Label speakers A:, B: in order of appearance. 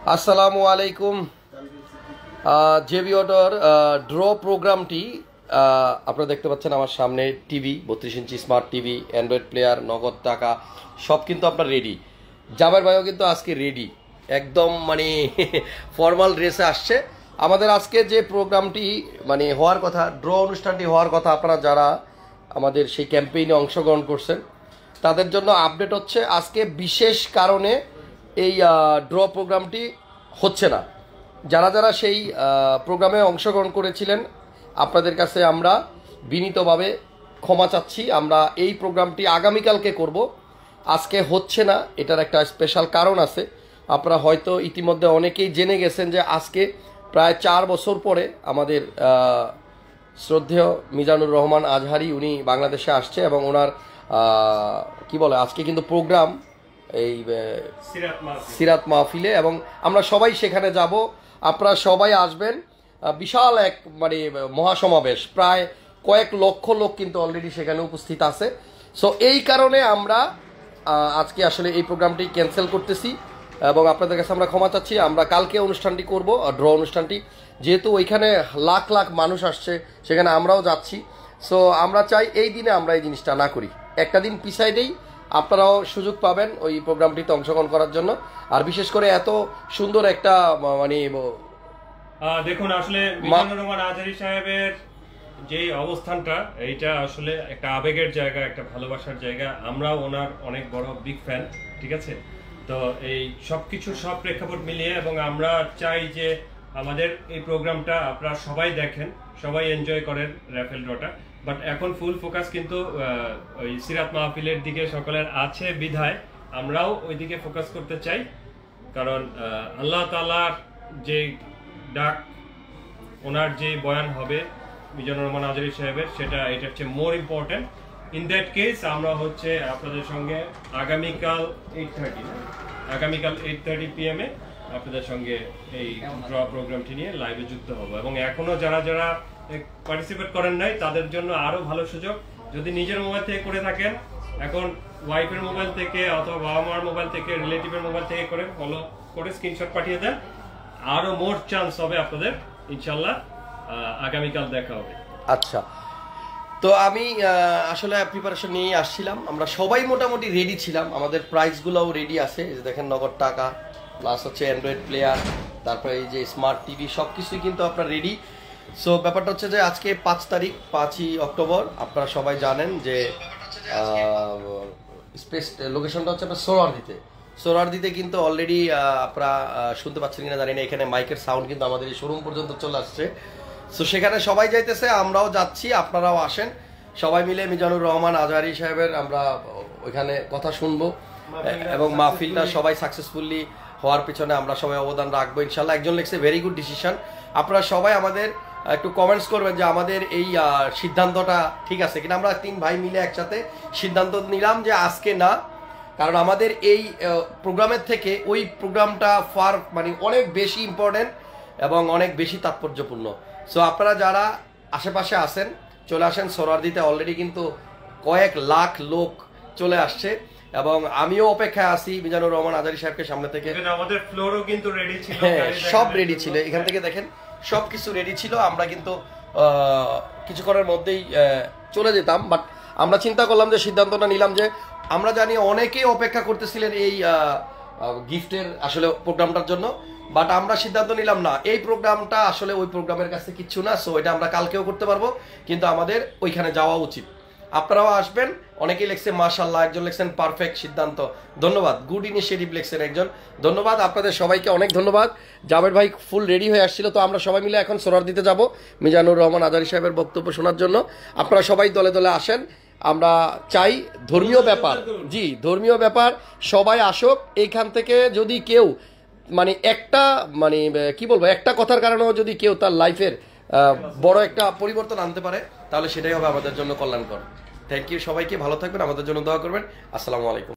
A: আসসালামু আলাইকুম। জেবি অটোর ড্র প্রোগ্রামটি আপনারা দেখতে পাচ্ছেন আমার সামনে। টিভি 32 ইঞ্চি স্মার্ট টিভি, অ্যান্ড্রয়েড প্লেয়ার, নগদ টাকা সব কিন্তু আপনার রেডি। জাবের ভাইও কিন্তু আজকে রেডি, একদম মানে ফর্মাল ড্রেসে আসছে। আমাদের আজকে যে প্রোগ্রামটি মানে হওয়ার কথা, ড্র অনুষ্ঠানটি হওয়ার কথা, আপনারা যারা আমাদের সেই ক্যাম্পেইনে অংশগ্রহণ করছেন তাদের জন্য আপডেট হচ্ছে, আজকে বিশেষ কারণে এই ড্র প্রোগ্রামটি হচ্ছে না। যারা যারা সেই প্রোগ্রামে অংশগ্রহণ করেছিলেন আপনাদের কাছে আমরা বিনীতভাবে ক্ষমা চাচ্ছি। আমরা এই প্রোগ্রামটি আগামীকালকে করব, আজকে হচ্ছে না। এটার একটা স্পেশাল কারণ আছে। আপনারা হয়তো ইতিমধ্যে অনেকেই জেনে গেছেন যে আজকে প্রায় 4 বছর পরে আমাদের শ্রদ্ধেয় মিজানুর রহমান আজহারি উনি বাংলাদেশে আসছে এবং ওনার কি বলে আজকে কিন্তু প্রোগ্রাম এই সিরাত মাহফিলে, এবং আমরা সবাই সেখানে যাব। আপনারা সবাই আসবেন। বিশাল এক মানে মহাসমাবেশ, প্রায় কয়েক লক্ষ লোক কিন্তু অলরেডি সেখানে উপস্থিত আছে। সো এই কারণে আমরা আজকে আসলে এই প্রোগ্রামটি ক্যান্সেল করতেছি এবং আপনাদের কাছে আমরা ক্ষমা চাচ্ছি। আমরা কালকে অনুষ্ঠানটি করব, ড্র অনুষ্ঠানটি, যেহেতু ওইখানে লাখ লাখ মানুষ আসছে, সেখানে আমরাও যাচ্ছি। সো আমরা চাই এই দিনে আমরা এই জিনিসটা না করি, একটা দিন পিছাই দেই। আপনারাও সুযোগ পাবেন ওই প্রোগ্রামটিতে অংশগ্রহণ করার জন্য। আর বিশেষ করে এত সুন্দর একটা মানে
B: দেখুন, আসলে মিজানুর রহমান আজহারী সাহেবের যে অবস্থানটা, এইটা আসলে একটা আবেগের জায়গা, একটা ভালোবাসার জায়গা। আমরাও ওনার অনেক বড় বিগ ফ্যান, ঠিক আছে? তো এই সবকিছু সব প্রেক্ষাপট মিলিয়ে, এবং আমরা চাই যে আমাদের এই প্রোগ্রামটা আপনারা সবাই দেখেন, সবাই এনজয় করেন রাফেল ড্রটা। বাট এখন ফুল ফোকাস কিন্তু ওই সিরাত মাহফিলের দিকে সকলের আছে বিধায় আমরাও ওই দিকে ফোকাস করতে চাই। কারণ আল্লাহ তাআলার যে ডাক, ওনার যে বয়ান হবে মিজানুর রহমান আজহারী সাহেবের, সেটা এটা হচ্ছে more important. In that case আমরা হচ্ছে আপনাদের সঙ্গে আগামীকাল 8:30 PM আপনাদের সঙ্গে এই ড্র প্রোগ্রামটি নিয়ে লাইভে যুক্ত হব। এবং এখনো যারা যারা পার্টিসিপেট করেন নাই তাদের জন্য আরো ভালো সুযোগ। যদি নিজের মোবাইল থেকে করে থাকেন, এখন ওয়াইফের মোবাইল থেকে অথবা বাবা মার মোবাইল থেকে, রিলেটিভের মোবাইল থেকে করে ফলো করে স্ক্রিনশট পাঠিয়ে দেন, আরো মোর চান্স হবে আপনাদের। ইনশাল্লাহ আগামীকাল দেখা হবে।
A: আচ্ছা, তো আমি আসলে প্রিপারেশন নিয়ে আসছিলাম। আমরা সবাই মোটামুটি রেডি ছিলাম, আমাদের প্রাইসগুলোও রেডি আছে। এই যে দেখেন, নগদ টাকা প্লাস হচ্ছে অ্যান্ড্রয়েড প্লেয়ার, তারপরে এই যে স্মার্ট টিভি, সব কিছুই কিন্তু আপনার রেডি। সো ব্যাপারটা হচ্ছে যে আজকে 5 তারিখ, 5ই অক্টোবর। আপনারা সবাই জানেন যে স্পেস লোকেশনটা হচ্ছে আপনার সোহরাওয়ার্দীতে কিন্তু অলরেডি আপনারা শুনতে পাচ্ছেন কিনা জানি না, এখানে মাইকের সাউন্ড কিন্তু আমাদের এই শোরুম পর্যন্ত চলে আসছে। সো সেখানে সবাই যাইতেছে, আমরাও যাচ্ছি, আপনারাও আসেন। সবাই মিলে মিজানুর রহমান আজহারী সাহেবের আমরা ওইখানে কথা শুনবো এবং মাহফিলটা সবাই সাকসেসফুলি হওয়ার পিছনে আমরা সবাই অবদান রাখবো ইনশাল্লাহ। একজন লিখছে ভেরি গুড ডিসিশন। আপনারা সবাই আমাদের একটু কমেন্টস করবেন যে আমাদের এই সিদ্ধান্তটা ঠিক আছে কিনা। আমরা 3 ভাই মিলে একসাথে সিদ্ধান্ত নিলাম যে আজকে না, কারণ আমাদের এই প্রোগ্রামের থেকে ওই প্রোগ্রামটা ফার মানে অনেক বেশি ইম্পর্টেন্ট এবং অনেক বেশি তাৎপর্যপূর্ণ। সো আপনারা যারা আশেপাশে আছেন চলে আসেন। সোহরাওয়ার্দীতে অলরেডি কিন্তু কয়েক লাখ লোক চলে আসছে এবং আমিও অপেক্ষায় আছি মিজানুর রহমান আজহারী সাহেবকে সামনে থেকে।
B: আমাদের ফ্লোরও কিন্তু রেডি ছিল,
A: সব রেডি ছিল। এখান থেকে দেখেন সব কিছু রেডি ছিল। আমরা কিন্তু কিছুক্ষণের মধ্যেই চলে যেতাম, বাট আমরা চিন্তা করলাম যে সিদ্ধান্তটা নিলাম যে আমরা জানি অনেকেই অপেক্ষা করতেছিলেন এই গিফটের আসলে প্রোগ্রামটার জন্য, বাট আমরা সিদ্ধান্ত নিলাম না, এই প্রোগ্রামটা আসলে ওই প্রোগ্রামের কাছে কিচ্ছু না। সো এটা আমরা কালকেও করতে পারবো, কিন্তু আমাদের ওইখানে যাওয়া উচিত। আপনারাও আসবেন। অনেকেই লিখছে মাশাআল্লাহ, একজন লিখছেন পারফেক্ট সিদ্ধান্ত, ধন্যবাদ। গুড ইনিশিয়েটিভ লিখছেন একজন, ধন্যবাদ। আপনাদের সবাইকে অনেক ধন্যবাদ। জাবের ভাই ফুল রেডি হয়ে আসছিল। তো আমরা সবাই মিলে এখন সোহরাওয়ার্দীতে যাব মিজানুর রহমান আজহারী সাহেবের বক্তব্য শোনার জন্য। আপনারা সবাই দলে দলে আসেন। আমরা চাই ধর্মীয় ব্যাপার, জি ধর্মীয় ব্যাপার, সবাই আসুক। এইখান থেকে যদি কেউ মানে একটা মানে কি বলবো, একটা কথার কারণেও যদি কেউ তার লাইফের বড় একটা পরিবর্তন আনতে পারে, তাহলে সেটাই হবে আমাদের জন্য কল্যাণকর। থ্যাংক ইউ সবাইকে, ভালো থাকবেন, আমাদের জন্য দোয়া করবেন। আসসালামু আলাইকুম।